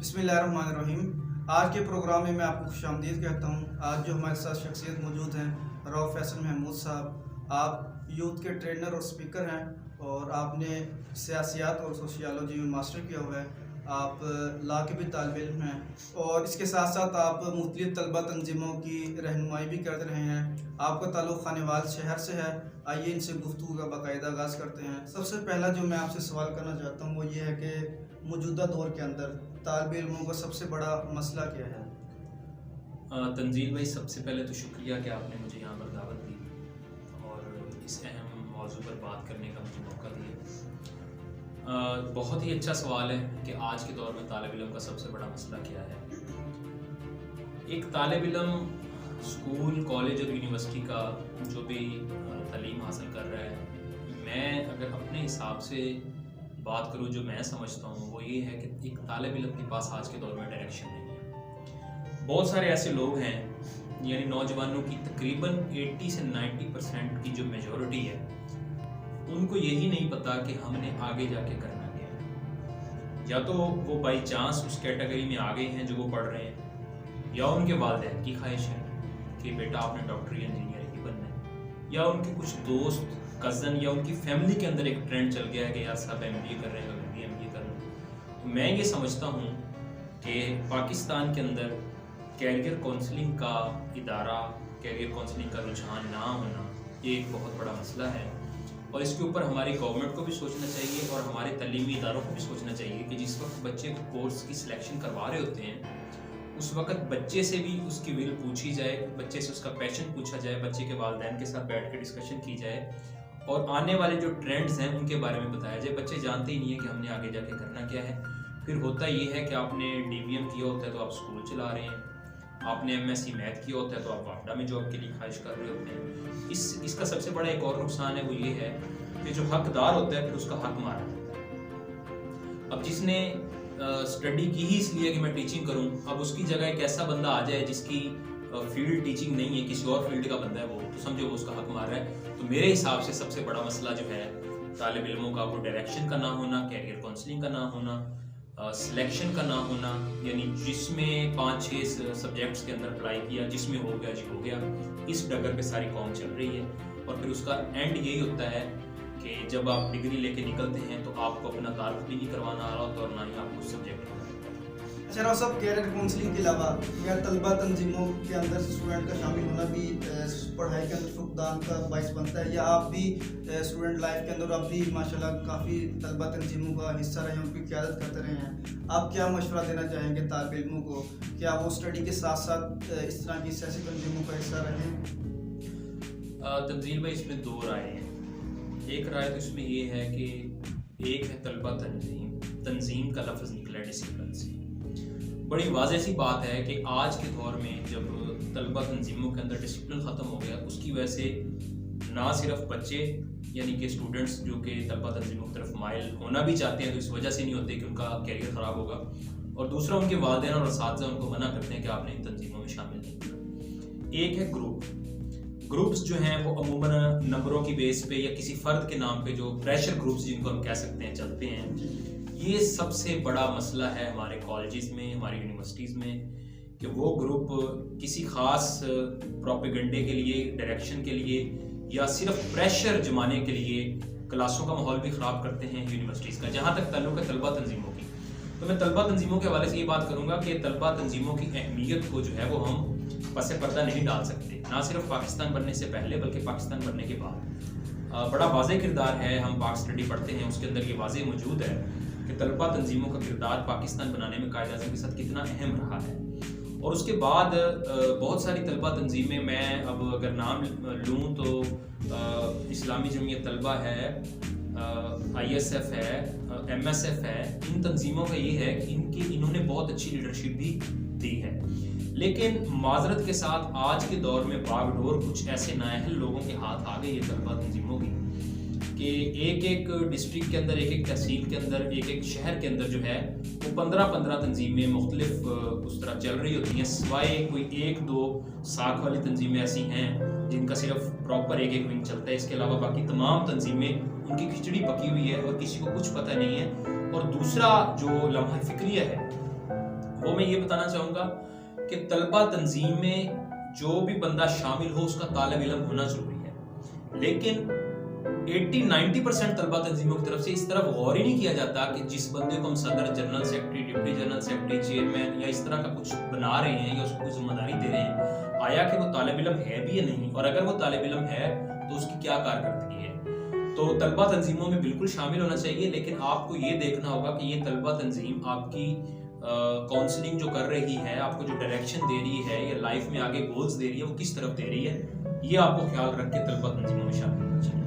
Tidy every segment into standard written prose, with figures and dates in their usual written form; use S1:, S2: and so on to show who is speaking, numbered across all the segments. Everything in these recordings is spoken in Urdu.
S1: بسم اللہ الرحمن الرحیم۔ آج کے پروگرام میں آپ کو خوش آمدید کہتا ہوں۔ آج جو ہمارے ساتھ شخصیت موجود ہیں راؤ فیصل محمود صاحب، آپ یوتھ کے ٹرینر اور سپیکر ہیں اور آپ نے سیاسیات اور سوشیالوجی میں ماسٹر کیا ہوا ہے۔ آپ لا کے بھی طالب علم ہیں اور اس کے ساتھ ساتھ آپ مختلف طلبہ تنظیموں کی رہنمائی بھی کرتے رہے ہیں۔ آپ کا تعلق خانوال شہر سے ہے۔ آئیے ان سے گفتگو کا باقاعدہ آغاز کرتے ہیں۔ سب سے پہلا جو میں آپ سے سوال کرنا چاہتا ہوں وہ یہ ہے کہ موجودہ دور کے اندر طالب علموں کا سب سے بڑا مسئلہ کیا ہے؟
S2: تنزیل بھائی، سب سے پہلے تو شکریہ کہ آپ نے مجھے یہاں پر دعوت دی اور اس اہم موضوع پر بات کرنے کا مجھے موقع دیا۔ بہت ہی اچھا سوال ہے کہ آج کے دور میں طالب علم کا سب سے بڑا مسئلہ کیا ہے۔ ایک طالب علم اسکول، کالج اور یونیورسٹی کا جو بھی تعلیم حاصل کر رہا ہے، میں اگر اپنے حساب سے بات کروں جو میں سمجھتا ہوں وہ یہ ہے کہ ایک طالب علم کے پاس آج کے دور میں ڈائریکشن نہیں ہے۔ بہت سارے ایسے لوگ ہیں، یعنی نوجوانوں کی تقریباً 80 سے 90% کی جو میجورٹی ہے، ان کو یہی نہیں پتا کہ ہم نے آگے جا کے کرنا کیا ہے۔ یا تو وہ بائی چانس اس کیٹیگری میں آ گئے ہیں جو وہ پڑھ رہے ہیں، یا ان کے والدین کی خواہش ہے کہ بیٹا آپ نے ڈاکٹر یا انجینئر ہی بننا ہے، یا ان کے کچھ دوست، کزن یا ان کی فیملی کے اندر ایک ٹرینڈ چل گیا ہے کہ یار سب ایم بی اے کر رہے ہیں، میں بھی ایم بی اے کر رہا ہوں۔ میں یہ سمجھتا ہوں کہ پاکستان کے اندر کیریئر کونسلنگ کا ادارہ، کیریئر کونسلنگ کا رجحان نہ ہونا، یہ ایک بہت بڑا مسئلہ ہے اور اس کے اوپر ہماری گورنمنٹ کو بھی سوچنا چاہیے اور ہمارے تعلیمی اداروں کو بھی سوچنا چاہیے کہ جس وقت بچے کو کورس کی سلیکشن کروا رہے ہوتے ہیں اس وقت بچے سے بھی اس کی ول پوچھی جائے، بچے سے اس کا پیشن پوچھا جائے، بچے کے والدین کے ساتھ بیٹھ کے ڈسکشن کی جائے اور آنے والے جو ٹرینڈز ہیں ان کے بارے میں بتایا جائے۔ بچے جانتے ہی نہیں ہیں کہ ہم نے آگے جا کے کرنا کیا ہے۔ پھر ہوتا یہ ہے کہ آپ نے ڈی وی ایم کیا ہوتا ہے تو آپ اسکول چلا رہے ہیں، آپ نے ایم ایس سی میتھ کیا ہوتا ہے تو آپ وافڈا میں جاب کے لیے خواہش کر رہے ہوتے ہیں۔ اس کا سب سے بڑا ایک اور نقصان ہے وہ یہ ہے کہ جو حقدار ہوتا ہے پھر اس کا حق مارا جاتا ہے۔ اب جس نے اسٹڈی کی ہی اس لیے کہ میں ٹیچنگ کروں، اب اس کی جگہ ایک ایسا بندہ آ جائے جس کی فیلڈ ٹیچنگ نہیں ہے، کسی اور فیلڈ کا بندہ ہے، وہ تو سمجھو وہ اس کا حق مار رہا ہے۔ تو میرے حساب سے سب سے بڑا مسئلہ جو ہے طالب علموں کا وہ ڈائریکشن کا نہ ہونا، کیریئر کونسلنگ کا نہ ہونا، سلیکشن کا نہ ہونا، یعنی جس میں 5-6 سبجیکٹس کے اندر اپلائی کیا، جس میں ہو گیا جی ہو گیا، اس ڈگر پہ ساری قوم چل رہی ہے اور پھر اس کا اینڈ یہی ہوتا ہے کہ جب آپ ڈگری لے کے نکلتے ہیں تو آپ کو اپنا تعارف بھی نہیں کروانا آ رہا ہوتا اور نہ ہی آپ کو سبجیکٹ ہونا۔
S1: اچھا راؤ صاحب، کیریئر کونسلنگ کے علاوہ یا طلبہ تنظیموں کے اندر اسٹوڈنٹ کا شامل ہونا بھی پڑھائی کے اندر فقدان کا باعث بنتا ہے، یا آپ بھی اسٹوڈنٹ لائف کے اندر آپ بھی ماشاءاللہ کافی طلبہ تنظیموں کا حصہ رہے ہیں، ان کی قیادت کرتے رہے ہیں، آپ کیا مشورہ دینا چاہیں گے طالب علموں کو؟ کیا وہ اسٹڈی کے ساتھ ساتھ اس طرح کی سیاسی تنظیموں کا حصہ رہیں؟
S2: تنزیل میں اس میں 2 رائے ہیں۔ ایک رائے تو اس میں یہ ہے کہ ایک ہے طلبہ تنظیم کا لفظ نکلا ہے ڈسپلن سے۔ بڑی واضح سی بات ہے کہ آج کے دور میں جب طلبہ تنظیموں کے اندر ڈسپلن ختم ہو گیا، اس کی وجہ سے نہ صرف بچے یعنی کہ اسٹوڈنٹس جو کہ طلبہ تنظیموں کی طرف مائل ہونا بھی چاہتے ہیں تو اس وجہ سے نہیں ہوتے کہ ان کا کیریئر خراب ہوگا، اور دوسرا ان کے والدین اور اساتذہ ان کو منع کرتے ہیں کہ آپ نے ان تنظیموں میں شامل نہیں ہونا۔ ایک ہے گروپس جو ہیں وہ عموماً نمبروں کی بیس پہ یا کسی فرد کے نام پہ جو پریشر گروپس جن کو ہم کہہ سکتے ہیں چلتے ہیں۔ یہ سب سے بڑا مسئلہ ہے ہمارے کالجز میں، ہماری یونیورسٹیز میں، کہ وہ گروپ کسی خاص پروپیگنڈے کے لیے، ڈائریکشن کے لیے یا صرف پریشر جمانے کے لیے کلاسوں کا ماحول بھی خراب کرتے ہیں یونیورسٹیز کا۔ جہاں تک تعلق ہے طلبہ تنظیموں کی، تو میں طلبہ تنظیموں کے حوالے سے یہ بات کروں گا کہ طلبہ تنظیموں کی اہمیت کو جو ہے وہ ہم پس پردہ نہیں ڈال سکتے، نہ صرف پاکستان بننے سے پہلے بلکہ پاکستان بننے کے بعد۔ بڑا واضح کردار ہے، ہم پاک اسٹڈی پڑھتے ہیں، اس کے اندر یہ واضح موجود ہے کہ طلبہ تنظیموں کا کردار پاکستان بنانے میں قائد اعظم کے ساتھ کتنا اہم رہا ہے۔ اور اس کے بعد بہت ساری طلبہ تنظیمیں، میں اب اگر نام لوں تو اسلامی جمعیت طلبہ ہے، آئی ایس ایف ہے، ایم ایس ایف ہے، ان تنظیموں کا یہ ہے کہ انہوں نے بہت اچھی لیڈرشپ بھی دی ہے، لیکن معذرت کے ساتھ آج کے دور میں باغ ڈور کچھ ایسے نااہل لوگوں کے ہاتھ آ گئی ہے طلبہ تنظیموں کی کہ ایک ڈسٹرکٹ کے اندر، ایک تحصیل کے اندر، ایک شہر کے اندر جو ہے وہ 15 تنظیمیں مختلف اس طرح چل رہی ہوتی ہیں، سوائے کوئی 1-2 ساکھ والی تنظیمیں ایسی ہیں جن کا صرف پراپر ایک ونگ چلتا ہے، اس کے علاوہ باقی تمام تنظیمیں ان کی کھچڑی پکی ہوئی ہے اور کسی کو کچھ پتہ نہیں ہے۔ اور دوسرا جو لمحہ فکریہ ہے وہ میں یہ بتانا چاہوں گا کہ طلبہ تنظیم میں جو بھی بندہ شامل ہو اس کا طالب علم ہونا ضروری ہے، لیکن 80-90% طلبہ تنظیموں کی طرف سے اس طرف غور ہی نہیں کیا جاتا کہ جس بندے کو ہم صدر، general secretary, deputy general secretary, chairman یا اس طرح کا کچھ بنا رہے ہیں یا اس کو کوئی ذمہ داری دے رہے ہیں، آیا کہ وہ طالب علم ہے بھی یا نہیں، اور اگر وہ طالب علم ہے تو اس کی کیا کارکردگی ہے۔ تو طلبہ تنظیموں میں بالکل شامل ہونا چاہیے، لیکن آپ کو یہ دیکھنا ہوگا کہ یہ طلبہ تنظیم آپ کی کاؤنسلنگ جو کر رہی ہے، آپ کو جو ڈائریکشن دے رہی ہے یا لائف میں آگے گولز دے رہی ہے، وہ کس طرف دے رہی ہے، یہ آپ کو خیال رکھ کے طلبہ تنظیموں میں شامل ہونا چاہیے۔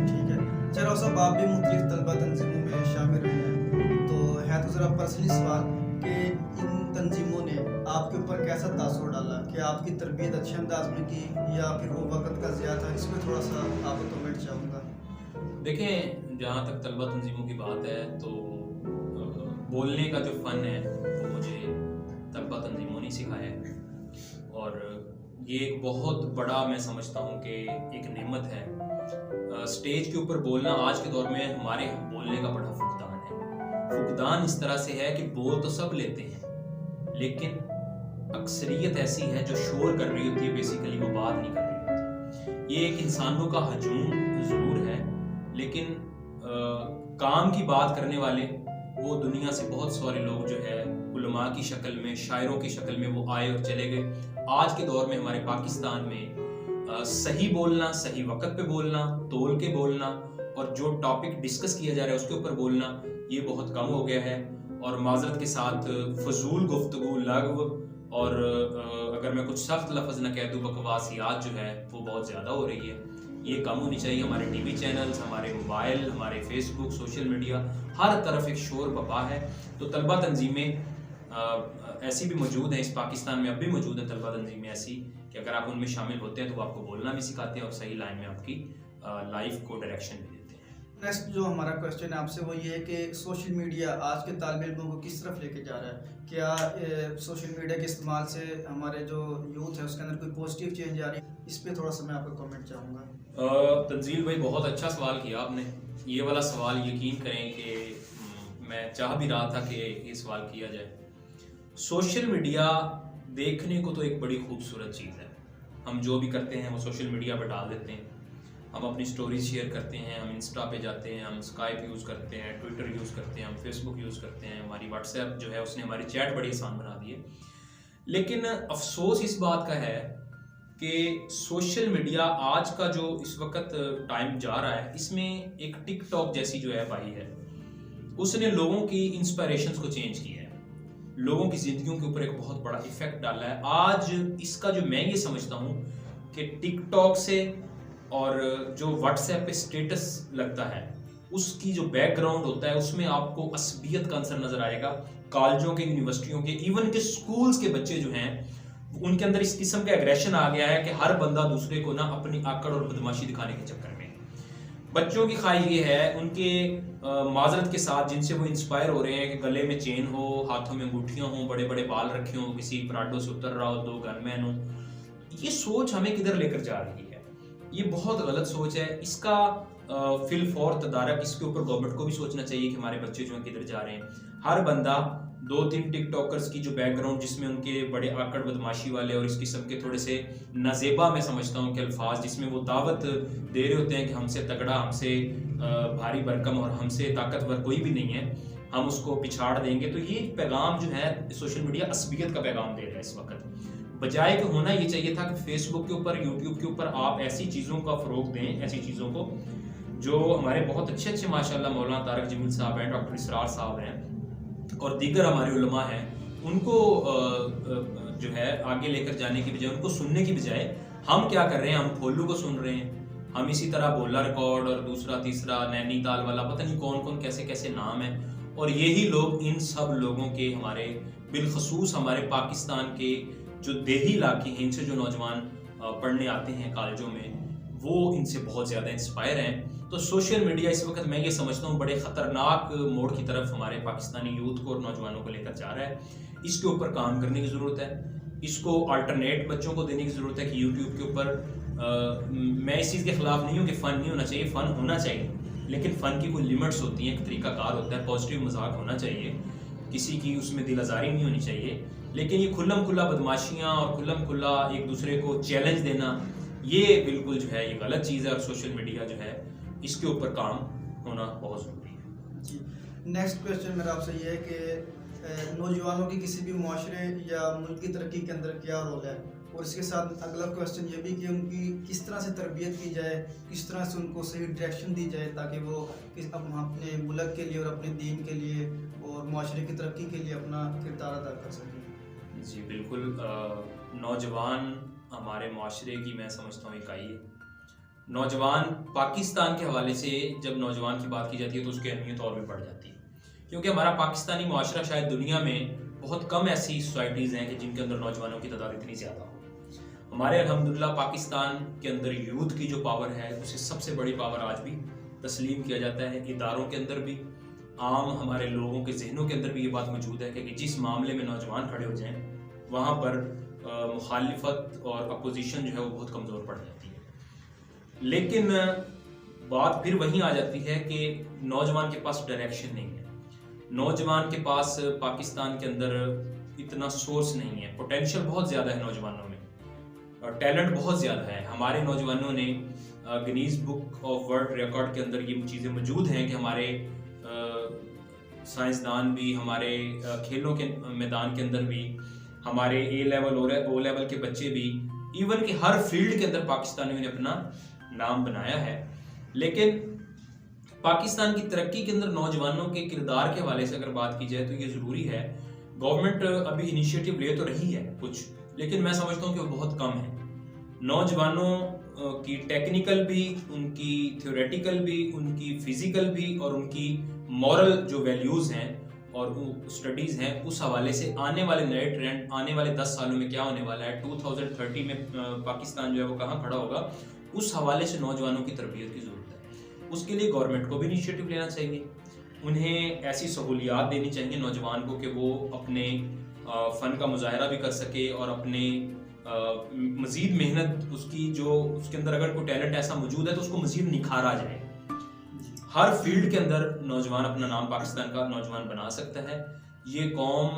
S1: ٹھیک ہے، چلو صاحب آپ بھی مختلف طلبہ تنظیموں میں شامل رہے ہیں، تو ہے تو ذرا پرسنلی سوال کہ ان تنظیموں نے آپ کے اوپر کیسا تاثر ڈالا، کہ آپ کی تربیت اچھے انداز میں کی یا پھر وہ وقت کا ضیاع تھا؟ اس میں تھوڑا سا آپ کو کمنٹ چاہوں گا۔
S2: دیکھیں، جہاں تک طلبہ تنظیموں کی بات ہے تو بولنے کا جو فن ہے وہ مجھے طلبہ تنظیموں نے سکھایا ہے، اور یہ ایک بہت بڑا میں سمجھتا ہوں کہ ایک نعمت ہے۔ اسٹیج کے اوپر بولنا آج کے دور میں ہمارے بولنے کا بڑا فقدان ہے۔ فقدان اس طرح سے ہے کہ بول تو سب لیتے ہیں، لیکن اکثریت ایسی ہے جو شور کر رہی ہوتی ہے، بیسیکلی وہ بات نہیں کر رہی ہوتی۔ یہ ایک انسانوں کا ہجوم ضرور ہے، لیکن کام کی بات کرنے والے وہ دنیا سے بہت سارے لوگ جو ہے علماء کی شکل میں، شاعروں کی شکل میں وہ آئے اور چلے گئے۔ آج کے دور میں ہمارے پاکستان میں صحیح بولنا، صحیح وقت پہ بولنا، تول کے بولنا، اور جو ٹاپک ڈسکس کیا جا رہا ہے اس کے اوپر بولنا، یہ بہت کم ہو گیا ہے، اور معذرت کے ساتھ فضول گفتگو، لغو، اور اگر میں کچھ سخت لفظ نہ کہہ دوں، بکواسیات جو ہے وہ بہت زیادہ ہو رہی ہے۔ یہ کم ہونی چاہیے۔ ہمارے ٹی وی چینلز، ہمارے موبائل، ہمارے فیس بک، سوشل میڈیا، ہر طرف ایک شور بپا ہے۔ تو طلبہ تنظیمیں ایسی بھی موجود ہیں، اس پاکستان میں اب بھی موجود ہیں طلبہ تنظیمیں ایسی کہ اگر آپ ان میں شامل ہوتے ہیں تو وہ آپ کو بولنا بھی سکھاتے ہیں اور صحیح لائن میں آپ کی لائف کو ڈائریکشن بھی دیتے ہیں۔
S1: نیکسٹ جو ہمارا کویسچن ہے آپ سے وہ یہ ہے کہ سوشل میڈیا آج کے طالب علموں کو کس طرف لے کے جا رہا ہے؟ کیا سوشل میڈیا کے استعمال سے ہمارے جو یوتھ ہے اس کے اندر کوئی پازیٹیو چینج آ رہی ہے؟ اس پہ تھوڑا سا میں آپ کا کمنٹ چاہوں گا۔
S2: تنزیل بھائی، بہت اچھا سوال کیا آپ نے۔ یہ والا سوال یقین کریں کہ میں چاہ بھی رہا تھا کہ یہ سوال کیا جائے۔ سوشل میڈیا دیکھنے کو تو ایک بڑی خوبصورت چیز ہے، ہم جو بھی کرتے ہیں وہ سوشل میڈیا پہ ڈال دیتے ہیں، ہم اپنی سٹوریز شیئر کرتے ہیں، ہم انسٹا پہ جاتے ہیں، ہم اسکائپ یوز کرتے ہیں، ٹویٹر یوز کرتے ہیں، ہم فیس بک یوز کرتے ہیں، ہماری واٹس ایپ جو ہے اس نے ہماری چیٹ بڑی آسان بنا دی ہے۔ لیکن افسوس اس بات کا ہے کہ سوشل میڈیا آج کا جو اس وقت ٹائم جا رہا ہے، اس میں ایک ٹک ٹاک جیسی جو ایپ آئی ہے، اس نے لوگوں کی انسپائریشنز کو چینج کیا ہے، لوگوں کی زندگیوں کے اوپر ایک بہت بڑا ایفیکٹ ڈالا ہے۔ آج اس کا جو میں یہ سمجھتا ہوں کہ ٹک ٹاک سے اور جو واٹس ایپ پہ اسٹیٹس لگتا ہے، اس کی جو بیک گراؤنڈ ہوتا ہے اس میں آپ کو عصبیت کا عنصر نظر آئے گا۔ کالجوں کے، یونیورسٹیوں کے، ایون کہ سکولز کے بچے جو ہیں ان کے اندر اس قسم کا ایگریشن آ گیا ہے کہ ہر بندہ دوسرے کو نا اپنی آکڑ اور بدماشی دکھانے کے چکر میں۔ بچوں کی خواہش یہ ہے، ان کے معذرت کے ساتھ جن سے وہ انسپائر ہو رہے ہیں کہ گلے میں چین ہو، ہاتھوں میں انگوٹھیاں ہوں، بڑے بڑے بال رکھے ہوں، کسی پراڈو سے اتر رہا ہو، 2 گن مین ہوں۔ یہ سوچ ہمیں کدھر لے کر جا رہی ہے؟ یہ بہت غلط سوچ ہے۔ اس کا فی الفور تدارک اس کے اوپر گورنمنٹ کو بھی سوچنا چاہیے کہ ہمارے بچے جو ہیں کدھر جا رہے ہیں۔ ہر بندہ 2-3 ٹک ٹاکرز کی جو بیک گراؤنڈ جس میں ان کے بڑے آکڑ بدماشی والے اور اس قسم کے تھوڑے سے نازیبا میں سمجھتا ہوں کہ الفاظ جس میں وہ دعوت دے رہے ہوتے ہیں کہ ہم سے تگڑا، ہم سے بھاری بھرکم اور ہم سے طاقتور کوئی بھی نہیں ہے، ہم اس کو پچھاڑ دیں گے، تو یہ پیغام جو ہے سوشل میڈیا عصبیت کا پیغام دے رہا ہے اس وقت۔ بجائے کہ ہونا یہ چاہیے تھا کہ فیس بک کے اوپر، یوٹیوب کے اوپر آپ ایسی چیزوں کا فروغ دیں، ایسی چیزوں کو جو ہمارے بہت اچھے ماشاءاللہ مولانا طارق جمیل صاحب ہیں، ڈاکٹر اسرار صاحب ہیں اور دیگر ہمارے علماء ہیں، ان کو جو ہے آگے لے کر جانے کی بجائے، ان کو سننے کی بجائے ہم کیا کر رہے ہیں؟ ہم پھولو کو سن رہے ہیں، ہم اسی طرح بولا ریکارڈ اور دوسرا تیسرا نینی تال والا پتہ نہیں کون کون کیسے کیسے نام ہیں، اور یہی لوگ ان سب لوگوں کے، ہمارے بالخصوص ہمارے پاکستان کے جو دیہی علاقے ہیں، ان سے جو نوجوان پڑھنے آتے ہیں کالجوں میں، وہ ان سے بہت زیادہ انسپائر ہیں۔ تو سوشل میڈیا اس وقت میں یہ سمجھتا ہوں بڑے خطرناک موڑ کی طرف ہمارے پاکستانی یوتھ کو اور نوجوانوں کو لے کر جا رہا ہے۔ اس کے اوپر کام کرنے کی ضرورت ہے، اس کو آلٹرنیٹ بچوں کو دینے کی ضرورت ہے کہ یوٹیوب کے اوپر میں اس چیز کے خلاف نہیں ہوں کہ فن نہیں ہونا چاہیے، فن ہونا چاہیے، لیکن فن کی کوئی لمٹس ہوتی ہیں، ایک طریقہ کار ہوتا ہے، پازیٹیو مذاق ہونا چاہیے، کسی کی اس میں دل آزاری نہیں ہونی چاہیے، لیکن یہ کھلم کھلا بدماشیاں اور کھلم کھلا ایک دوسرے کو چیلنج دینا، یہ بالکل جو ہے یہ غلط چیز ہے، اور سوشل میڈیا جو ہے اس کے اوپر کام ہونا بہت ضروری ہے۔
S1: جی، نیکسٹ کویشچن میرا آپ سے یہ ہے کہ نوجوانوں کی کسی بھی معاشرے یا ملک کی ترقی کے اندر کیا رول ہے، اور اس کے ساتھ اگلا کویشچن یہ بھی کہ ان کی کس طرح سے تربیت کی جائے، کس طرح سے ان کو صحیح ڈائریکشن دی جائے تاکہ وہ اپنے ملک کے لیے اور اپنے دین کے لیے اور معاشرے کی ترقی کے لیے اپنا کردار ادا کر سکیں۔
S2: جی بالکل، نوجوان ہمارے معاشرے کی میں سمجھتا ہوں اکائی ہے۔ نوجوان پاکستان کے حوالے سے جب نوجوان کی بات کی جاتی ہے تو اس کی اہمیت اور بھی بڑھ جاتی ہے، کیونکہ ہمارا پاکستانی معاشرہ شاید دنیا میں بہت کم ایسی سوسائٹیز ہیں کہ جن کے اندر نوجوانوں کی تعداد اتنی زیادہ ہو۔ ہمارے الحمدللہ پاکستان کے اندر یوتھ کی جو پاور ہے اسے سب سے بڑی پاور آج بھی تسلیم کیا جاتا ہے، اداروں کے اندر بھی، عام ہمارے لوگوں کے ذہنوں کے اندر بھی یہ بات موجود ہے کہ جس معاملے میں نوجوان کھڑے ہو جائیں وہاں پر مخالفت اور اپوزیشن جو ہے وہ بہت کمزور پڑ جاتی ہے۔ لیکن بات پھر وہیں آ جاتی ہے کہ نوجوان کے پاس ڈائریکشن نہیں ہے، نوجوان کے پاس پاکستان کے اندر اتنا سورس نہیں ہے، پوٹینشیل بہت زیادہ ہے نوجوانوں میں، اور ٹیلنٹ بہت زیادہ ہے۔ ہمارے نوجوانوں نے Guinness book of world record کے اندر یہ چیزیں موجود ہیں کہ ہمارے سائنسدان بھی، ہمارے کھیلوں کے میدان کے اندر بھی، ہمارے اے لیول او لیول کے بچے بھی، ایون کہ ہر فیلڈ کے اندر پاکستانیوں نے اپنا نام بنایا ہے۔ لیکن پاکستان کی ترقی کے اندر نوجوانوں کے کردار کے حوالے سے اگر بات کی جائے تو یہ ضروری ہے۔ گورنمنٹ ابھی انیشیٹو لے تو رہی ہے کچھ، لیکن میں سمجھتا ہوں کہ وہ بہت کم ہے۔ نوجوانوں کی ٹیکنیکل بھی، ان کی تھیوریٹیکل بھی، ان کی فزیکل بھی، اور ان کی مورل جو ویلیوز ہیں اور اسٹڈیز ہیں، اس حوالے سے آنے والے نئے ٹرینڈ، آنے والے 10 سالوں میں کیا ہونے والا ہے، 2030 میں پاکستان جو ہے وہ کہاں کھڑا ہوگا، اس حوالے سے نوجوانوں کی تربیت کی ضرورت ہے۔ اس کے لیے گورنمنٹ کو بھی انیشیٹو لینا چاہیے، انہیں ایسی سہولیات دینی چاہیے نوجوان کو کہ وہ اپنے فن کا مظاہرہ بھی کر سکے، اور اپنے مزید محنت اس کی جو اس کے اندر اگر کوئی ٹیلنٹ ایسا موجود ہے تو اس کو مزید نکھارا جائے۔ ہر فیلڈ کے اندر نوجوان اپنا نام پاکستان کا نوجوان بنا سکتا ہے۔ یہ قوم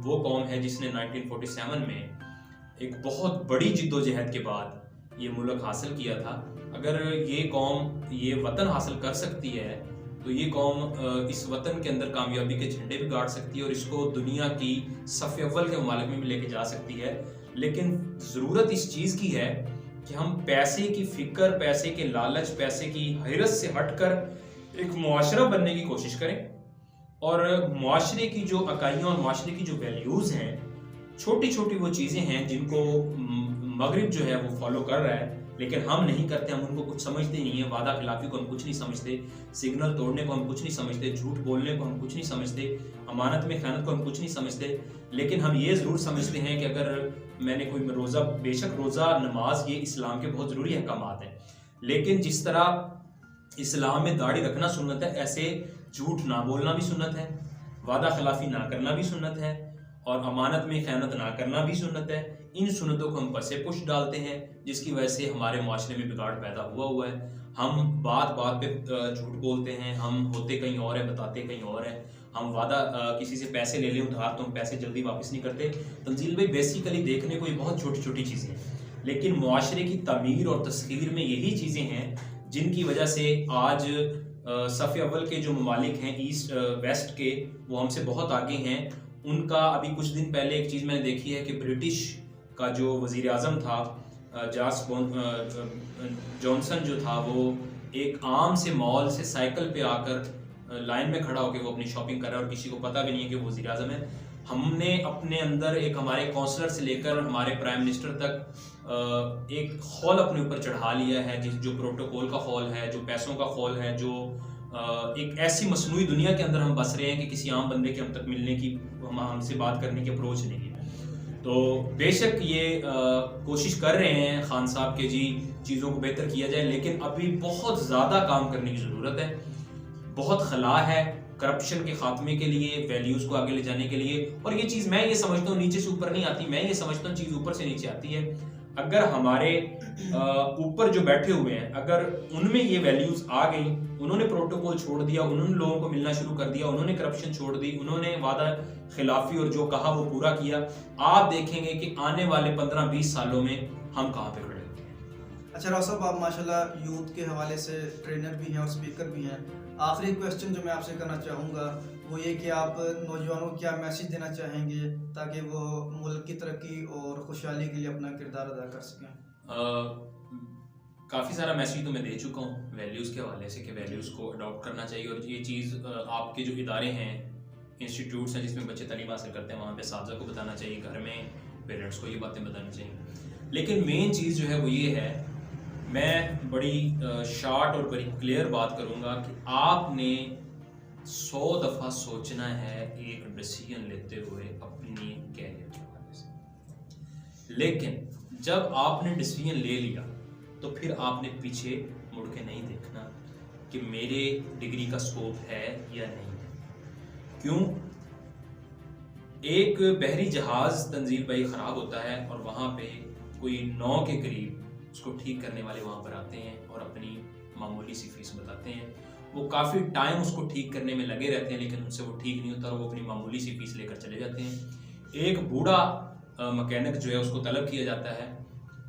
S2: وہ قوم ہے جس نے 1947 میں ایک بہت بڑی جد و جہد کے بعد یہ ملک حاصل کیا تھا۔ اگر یہ قوم یہ وطن حاصل کر سکتی ہے تو یہ قوم اس وطن کے اندر کامیابی کے جھنڈے بھی گاڑ سکتی ہے اور اس کو دنیا کی صف اول کے ممالک میں بھی لے کے جا سکتی ہے۔ لیکن ضرورت اس چیز کی ہے کہ ہم پیسے کی فکر، پیسے کے لالچ، پیسے کی حیرت سے ہٹ کر ایک معاشرہ بننے کی کوشش کریں، اور معاشرے کی جو اکائیاں اور معاشرے کی جو ویلیوز ہیں، چھوٹی چھوٹی وہ چیزیں ہیں جن کو مغرب جو ہے وہ فالو کر رہا ہے لیکن ہم نہیں کرتے، ہم ان کو کچھ سمجھتے نہیں ہیں۔ وعدہ خلافی کو ہم کچھ نہیں سمجھتے، سگنل توڑنے کو ہم کچھ نہیں سمجھتے، جھوٹ بولنے کو ہم کچھ نہیں سمجھتے، امانت میں خیانت کو ہم کچھ نہیں سمجھتے۔ لیکن ہم یہ ضرور سمجھتے ہیں کہ اگر میں نے کوئی روزہ، بے شک روزہ، نماز یہ اسلام کے بہت ضروری احکامات ہیں، لیکن جس طرح اسلام میں داڑھی رکھنا سنت ہے، ایسے جھوٹ نہ بولنا بھی سنت ہے، وعدہ خلافی نہ کرنا بھی سنت ہے، اور امانت میں خیانت نہ کرنا بھی سنت ہے۔ ان سنتوں کو ہم پسے پش ڈالتے ہیں، جس کی وجہ سے ہمارے معاشرے میں بگاڑ پیدا ہوا ہے۔ ہم بات بات پہ جھوٹ بولتے ہیں، ہم ہوتے کہیں اور ہیں، بتاتے کہیں اور ہیں۔ ہم وعدہ کسی سے پیسے لے لیں ادھار تو ہم پیسے جلدی واپس نہیں کرتے۔ تنزیل بھائی بیسیکلی دیکھنے کو یہ بہت چھوٹی چھوٹی چیزیں ہیں، لیکن معاشرے کی تعمیر اور تسخیر میں یہی چیزیں ہیں جن کی وجہ سے آج صف اول کے جو ممالک ہیں ایسٹ ویسٹ کے، وہ ہم سے بہت آگے ہیں۔ ان کا ابھی کچھ دن پہلے ایک چیز میں نے دیکھی ہے کہ برٹش کا جو وزیر اعظم تھا جانسن جو تھا، وہ ایک عام سے مال سے سائیکل پہ آ کر لائن میں کھڑا ہو کے وہ اپنی شاپنگ کر رہا ہے اور کسی کو پتہ بھی نہیں ہے کہ وہ وزیر اعظم ہے۔ ہم نے اپنے اندر ایک ہمارے کونسلر سے لے کر ہمارے پرائم منسٹر تک ایک خول اپنے اوپر چڑھا لیا ہے، جو پروٹوکول کا خول ہے، جو پیسوں کا خول ہے، جو ایک ایسی مصنوعی دنیا کے اندر ہم بس رہے ہیں کہ کسی عام بندے کے ہم تک ملنے کی، ہم سے بات کرنے کی اپروچ نہیں ہے۔ تو بے شک یہ کوشش کر رہے ہیں خان صاحب کہ جی چیزوں کو بہتر کیا جائے، لیکن ابھی بہت زیادہ کام کرنے کی ضرورت ہے۔ بہت خلا ہے کرپشن کے خاتمے کے لیے، ویلیوز کو آگے لے جانے کے لیے، اور یہ چیز میں یہ سمجھتا ہوں نیچے سے اوپر نہیں آتی، میں یہ سمجھتا ہوں چیز اوپر سے نیچے آتی ہے۔ اگر ہمارے اوپر جو بیٹھے ہوئے ہیں اگر ان میں یہ ویلیوز آ گئی، انہوں نے پروٹوکول چھوڑ دیا، انہوں نے لوگوں کو ملنا شروع کر دیا، انہوں نے کرپشن چھوڑ دی، انہوں نے وعدہ خلافی اور جو کہا وہ پورا کیا، آپ دیکھیں گے کہ آنے والے 15-20 سالوں میں ہم کہاں پہ کھڑے ہوتے ہیں۔
S1: اچھا راؤ صاحب، آپ ماشاءاللہ یوتھ کے حوالے سے ٹرینر بھی ہیں اور اسپیکر بھی ہیں۔ آخری کویسچن جو میں آپ سے کرنا چاہوں گا وہ یہ کہ آپ نوجوانوں کو کیا میسیج دینا چاہیں گے تاکہ وہ ملک کی ترقی اور خوشحالی کے لیے اپنا کردار ادا کر سکیں؟
S2: کافی سارا میسیج تو میں دے چکا ہوں ویلیوز کے حوالے سے کہ ویلیوز کو اڈاپٹ کرنا چاہیے، اور یہ چیز آپ کے جو ادارے ہیں، انسٹیٹیوٹس ہیں جس میں بچے تعلیم حاصل کرتے ہیں، وہاں پہ اساتذہ کو بتانا چاہیے، گھر میں پیرنٹس کو یہ باتیں بتانی چاہیے۔ لیکن مین چیز جو ہے وہ یہ ہے، میں بڑی شارٹ اور بڑی کلیئر بات کروں گا کہ آپ نے 100 دفعہ سوچنا ہے ایک ڈیسیژن لیتے ہوئے اپنی کیریئر کے حوالے سے، لیکن جب آپ نے ڈیسیژن لے لیا تو پھر آپ نے پیچھے مڑ کے نہیں دیکھنا کہ میرے ڈگری کا سکوپ ہے یا نہیں ہے۔ کیوں؟ ایک بحری جہاز تنزیل بھائی خراب ہوتا ہے اور وہاں پہ کوئی 9 کے قریب اس کو ٹھیک کرنے والے وہاں پر آتے ہیں اور اپنی معمولی سی فیس بتاتے ہیں، وہ کافی ٹائم اس کو ٹھیک کرنے میں لگے رہتے ہیں لیکن ان سے وہ ٹھیک نہیں ہوتا اور وہ اپنی معمولی سی فیس لے کر چلے جاتے ہیں۔ ایک بوڑھا مکینک جو ہے اس کو طلب کیا جاتا ہے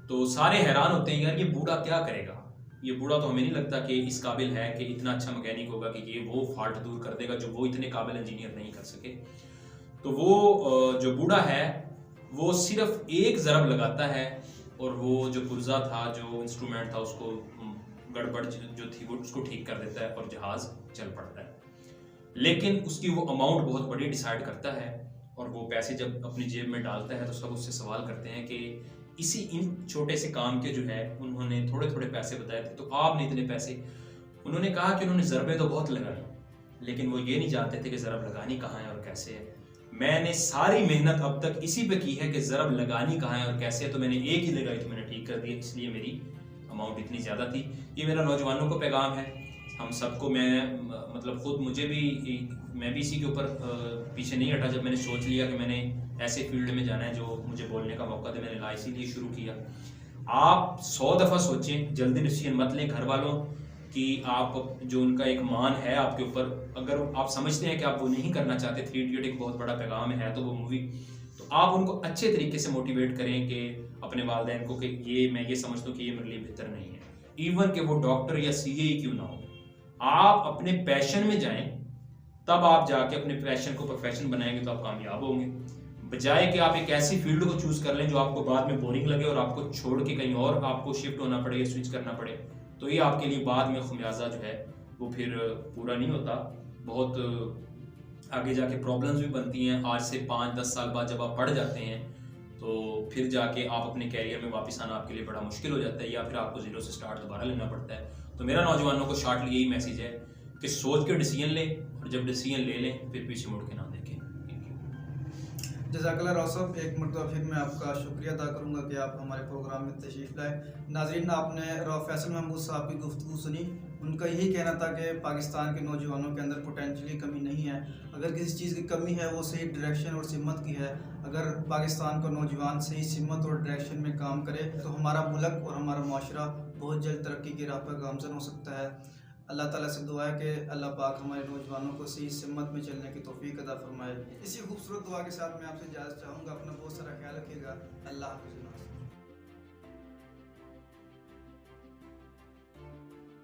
S2: تو سارے حیران ہوتے ہیں، یار یہ بوڑھا کیا کرے گا، یہ بوڑھا تو ہمیں نہیں لگتا کہ اس قابل ہے کہ اتنا اچھا مکینک ہوگا کہ یہ وہ فالٹ دور کر دے گا جو وہ اتنے قابل انجینئر نہیں کر سکے۔ تو وہ جو بوڑھا ہے وہ صرف ایک ضرب لگاتا ہے اور وہ جو پرزہ تھا، جو انسٹرومنٹ تھا، اس کو گڑبڑ جو تھی وہ اس کو ٹھیک کر دیتا ہے اور جہاز چل پڑتا ہے۔ لیکن اس کی وہ اماؤنٹ بہت بڑی ڈیسائیڈ کرتا ہے اور وہ پیسے جب اپنی جیب میں ڈالتا ہے تو سب اس سے سوال کرتے ہیں کہ ان چھوٹے سے کام کے جو ہے انہوں نے تھوڑے تھوڑے پیسے بتائے تھے تو آپ نے اتنے پیسے، انہوں نے کہا کہ انہوں نے ضربیں تو بہت لگائی لیکن وہ یہ نہیں جانتے تھے کہ ضرب لگانی کہاں ہے اور کیسے ہے۔ میں نے ساری محنت اب تک اسی پہ کی ہے کہ ضرب لگانی کہاں ہے اور کیسے ہے، تو میں نے ایک ہی لگائی تو میں نے ٹھیک کر دیا، اس لیے میری اماؤنٹ اتنی زیادہ تھی۔ یہ میرا نوجوانوں کو پیغام ہے، ہم سب کو، میں مطلب خود مجھے بھی، میں بھی اسی کے اوپر پیچھے نہیں ہٹا۔ جب میں نے سوچ لیا کہ میں نے ایسے فیلڈ میں جانا ہے جو مجھے بولنے کا موقع دے، میں نے اسی لیے شروع کیا۔ آپ 100 دفعہ سوچیں، جلدی ڈیسیژن مت لیں گھر والوں کہ آپ جو ان کا ایک مان ہے آپ کے اوپر، اگر آپ سمجھتے ہیں کہ آپ وہ نہیں کرنا چاہتے، 3 ایڈیٹ ایک بہت بڑا پیغام ہے تو وہ مووی، تو آپ ان کو اچھے طریقے سے موٹیویٹ کریں کہ اپنے والدین کو کہ یہ میں یہ سمجھتا ہوں کہ یہ میرے لیے بہتر نہیں ہے، ایون کہ وہ ڈاکٹر یا سی اے کیوں نہ ہو۔ آپ اپنے پیشن میں جائیں، تب آپ جا کے اپنے پیشن کو پروفیشن بنائیں گے تو آپ کامیاب ہوں گے، بجائے کہ آپ ایک ایسی فیلڈ کو چوز کر لیں جو آپ کو بعد میں بورنگ لگے اور آپ کو چھوڑ کے کہیں اور آپ کو شفٹ ہونا پڑے یا سوئچ کرنا پڑے، تو یہ آپ کے لیے بعد میں خمیازہ جو ہے وہ پھر پورا نہیں ہوتا، بہت آگے جا کے پرابلمز بھی بنتی ہیں۔ آج سے 5-10 سال بعد جب آپ پڑھ جاتے ہیں تو پھر جا کے آپ اپنے کیریئر میں واپس آنا آپ کے لیے بڑا مشکل ہو جاتا ہے، یا پھر آپ کو زیرو سے سٹارٹ دوبارہ لینا پڑتا ہے۔ تو میرا نوجوانوں کو شارٹلی یہی میسیج ہے کہ سوچ کے ڈیسیژن لیں، اور جب ڈیسیژن لے لیں پھر پیچھے مڑ کے نہ دیکھیں۔
S1: جزاک اللہ راؤ صاحب، ایک مرتبہ پھر میں آپ کا شکریہ ادا کروں گا کہ آپ ہمارے پروگرام میں تشریف لائے۔ ناظرین، آپ نے راؤ فیصل محمود صاحب کی گفتگو سنی، ان کا یہی کہنا تھا کہ پاکستان کے نوجوانوں کے اندر پوٹینشلی کمی نہیں ہے، اگر کسی چیز کی کمی ہے وہ صحیح ڈائریکشن اور سمت کی ہے۔ اگر پاکستان کا نوجوان صحیح سمت اور ڈائریکشن میں کام کرے تو ہمارا ملک اور ہمارا معاشرہ بہت جلد ترقی کی راہ پر گامزن ہو سکتا ہے۔ اللہ تعالیٰ سے دعا ہے کہ اللہ پاک ہمارے نوجوانوں کو صحیح سمت میں چلنے کی توفیق عطا فرمائے۔ اسی خوبصورت دعا کے ساتھ میں آپ سے اجازت چاہوں گا، اپنا بہت سارا خیال رکھیے گا۔ اللہ حافظ۔